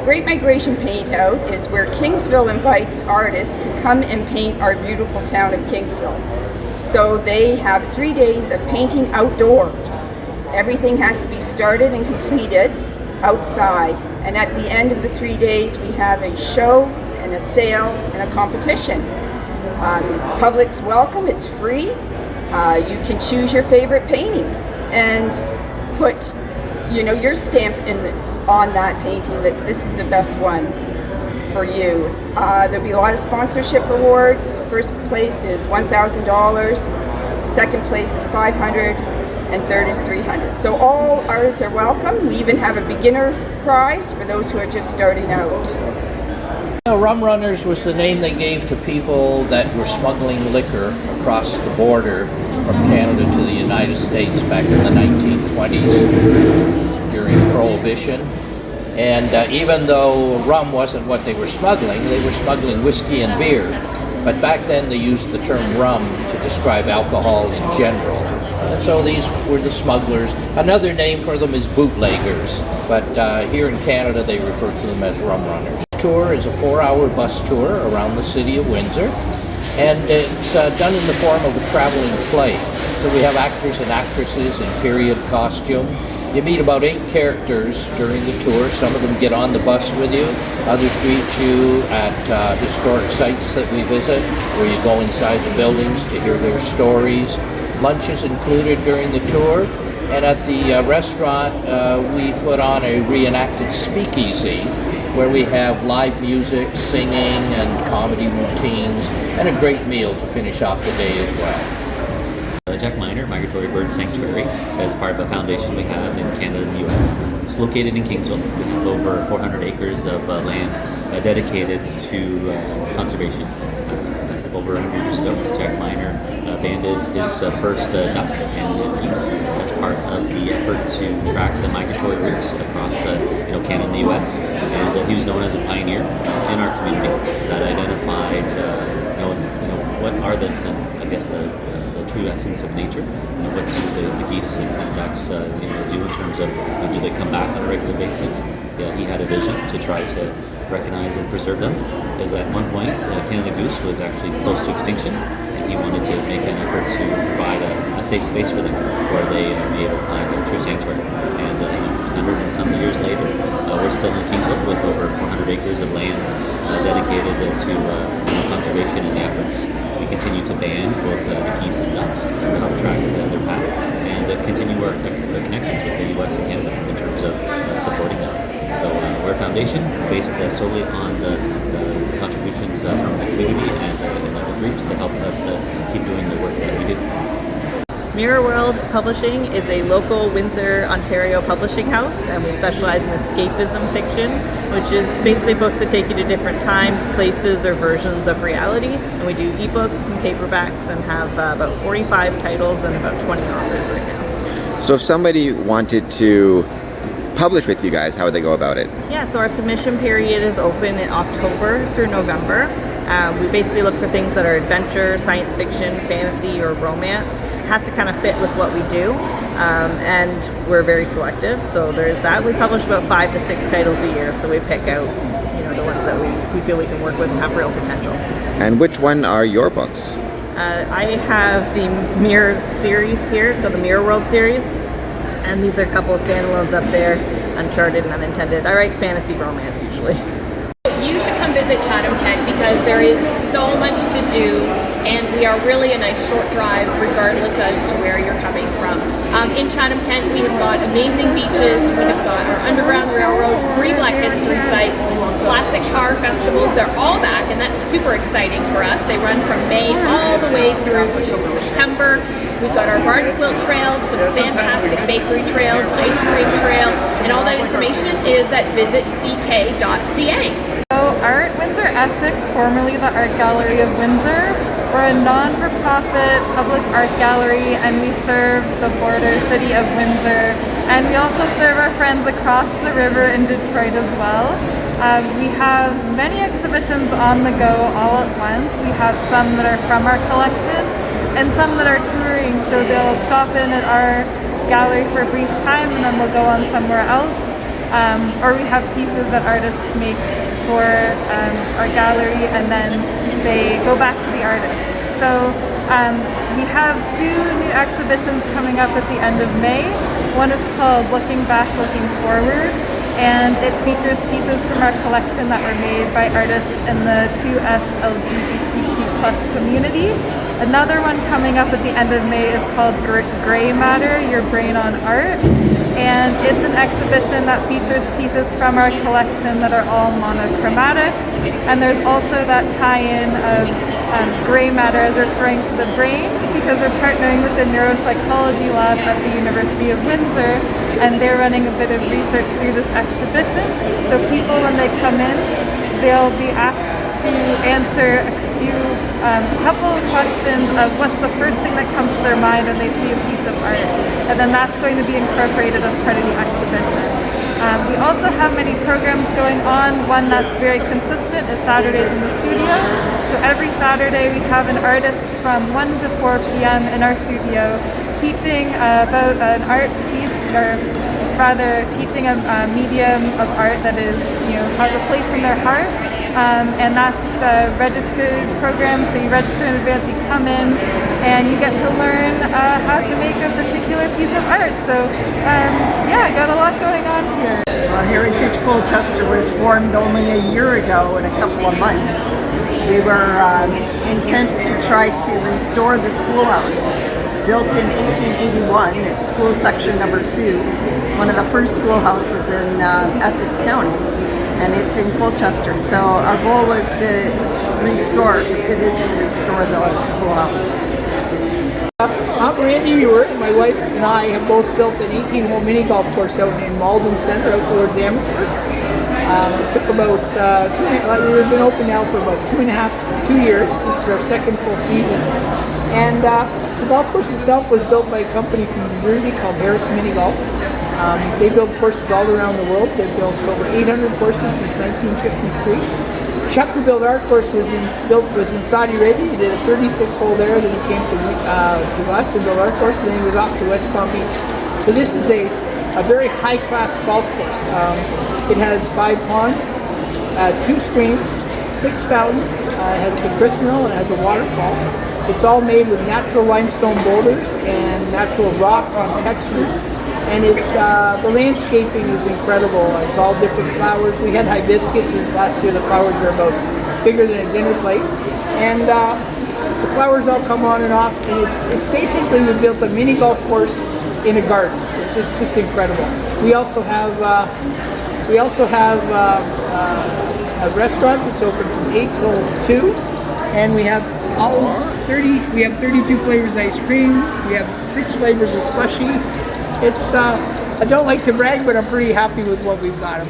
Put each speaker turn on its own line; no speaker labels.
Great Migration Paint Out is where Kingsville invites artists to come and paint our beautiful town of Kingsville. So they have 3 days of painting outdoors. Everything has to be started and completed outside. And at the end of the 3 days, we have a show and a sale and a competition. Public's welcome, it's free. You can choose your favorite painting and put, your stamp on that painting that this is the best one for you. There'll be a lot of sponsorship awards. First place is $1,000, second place is $500, and third is $300. So all artists are welcome. We even have a beginner prize for those who are just starting out.
Rum Runners was the name they gave to people that were smuggling liquor across the border from Canada to the United States back in the 1920s during Prohibition. And even though rum wasn't what they were smuggling whiskey and beer. But back then they used the term rum to describe alcohol in general. And so these were the smugglers. Another name for them is bootleggers, but here in Canada they refer to them as rum runners. Tour is a 4-hour bus tour around the city of Windsor, and it's done in the form of a traveling play. So we have actors and actresses in period costume. You meet about 8 characters during the tour. Some of them get on the bus with you. Others greet you at historic sites that we visit, where you go inside the buildings to hear their stories. Lunch is included during the tour. And at the restaurant, we put on a reenacted speakeasy, where we have live music, singing, and comedy routines, and a great meal to finish off the day as well.
Techminer, Migratory Bird Sanctuary, as part of a foundation we have in Canada and the U.S. It's located in Kingsville. We have over 400 acres of land dedicated to conservation. Over 100 years ago, Techminer banded his first duck and geese as part of the effort to track the migratory routes across Canada and the U.S. And he was known as a pioneer in our community that identified what are the true essence of nature. What do the geese and ducks do in terms of do they come back on a regular basis? Yeah, he had a vision to try to recognize and preserve them, because at one point Canada goose was actually close to extinction, and he wanted to make an effort to provide a safe space for them where they may be able to find their true sanctuary. And 100 and some years later, we're still in Kingsville with over 400 acres of lands dedicated to conservation and the efforts. We continue to band both the geese and ducks to help track their paths, and continue our connections with the U.S. and Canada in terms of supporting them. So we're a foundation based solely on the contributions from the community and other groups to help us keep doing the work that we do.
Mirror World Publishing is a local Windsor, Ontario publishing house, and we specialize in escapism fiction, which is basically books that take you to different times, places, or versions of reality. And we do ebooks and paperbacks and have about 45 titles and about 20 authors right now.
So if somebody wanted to publish with you guys, how would they go about it?
Yeah, so our submission period is open in October through November. We basically look for things that are adventure, science fiction, fantasy, or romance. It has to kind of fit with what we do, and we're very selective, so there's that. We publish about 5 to 6 titles a year, so we pick out the ones that we feel we can work with and have real potential.
And which one are your books?
I have the Mirror series here. It's called the Mirror World series, and these are a couple of standalones up there, Uncharted and Unintended. I write fantasy romance usually.
You should come visit Chatham Kent because there is so much to do, and we are really a nice short drive regardless as to where you're coming from. In Chatham Kent, we have got amazing beaches, we have got our Underground Railroad, 3 Black History sites, classic car festivals. They're all back, and that's super exciting for us. They run from May all the way through to September. We've got our garden quilt trails, some fantastic bakery trails, ice cream trail, and all that information is at visitck.ca.
Art Windsor Essex, formerly the Art Gallery of Windsor. We're a non-for-profit public art gallery, and we serve the border city of Windsor, and we also serve our friends across the river in Detroit as well. We have many exhibitions on the go all at once. We have some that are from our collection and some that are touring, so they'll stop in at our gallery for a brief time and then they'll go on somewhere else. or we have pieces that artists make for our gallery, and then they go back to the artist. So we have 2 new exhibitions coming up at the end of May. One is called Looking Back, Looking Forward, and it features pieces from our collection that were made by artists in the 2S LGBTQ+ community. Another one coming up at the end of May is called Gray Matter, Your Brain on Art, and it's an exhibition that features pieces from our collection that are all monochromatic, and there's also that tie-in of gray matter as referring to the brain, because we're partnering with the neuropsychology lab at the University of Windsor, and they're running a bit of research through this exhibition. So people, when they come in, they'll be asked to answer a couple of questions of what's the first thing that comes to their mind when they see a piece of art, and then that's going to be incorporated as part of the exhibition. We also have many programs going on. One that's very consistent is Saturdays in the studio. So every Saturday we have an artist from 1 to 4 p.m. in our studio teaching about an art piece, or rather teaching a medium of art that is, has a place in their heart. And that's a registered program, so you register in advance, you come in, and you get to learn how to make a particular piece of art. So yeah, got a lot going on here.
Heritage Colchester was formed only a year ago in a couple of months. We were intent to try to restore the schoolhouse. Built in 1881, it's school section number 2, one of the first schoolhouses in Essex County, and it's in Colchester. So our goal was to restore the schoolhouse.
I'm Randy Ewart, and my wife and I have both built an 18-hole mini golf course out in Malden Center, out towards Amherstburg. It took about we've been open now for about 2 years. This is our second full season, and the golf course itself was built by a company from New Jersey called Harris Mini Golf. They build courses all around the world. They've built over 800 courses since 1953. Chuck, who built our course, was in Saudi Arabia. He did a 36-hole there. Then he came to us and built our course. And then he was off to West Palm Beach. So this is a very high-class golf course. It has 5 ponds, 2 streams, 6 fountains. It has the grist mill and it has a waterfall. It's all made with natural limestone boulders and natural rocks and textures. And it's the landscaping is incredible. It's all different flowers. We had hibiscuses last year. The flowers are about bigger than a dinner plate, and the flowers all come on and off. And it's basically, we built a mini golf course in a garden. It's just incredible. We also have a restaurant that's open from 8 till 2, and we have 32 flavors of ice cream. We have 6 flavors of slushy. I don't like to brag, but I'm pretty happy with what we've got.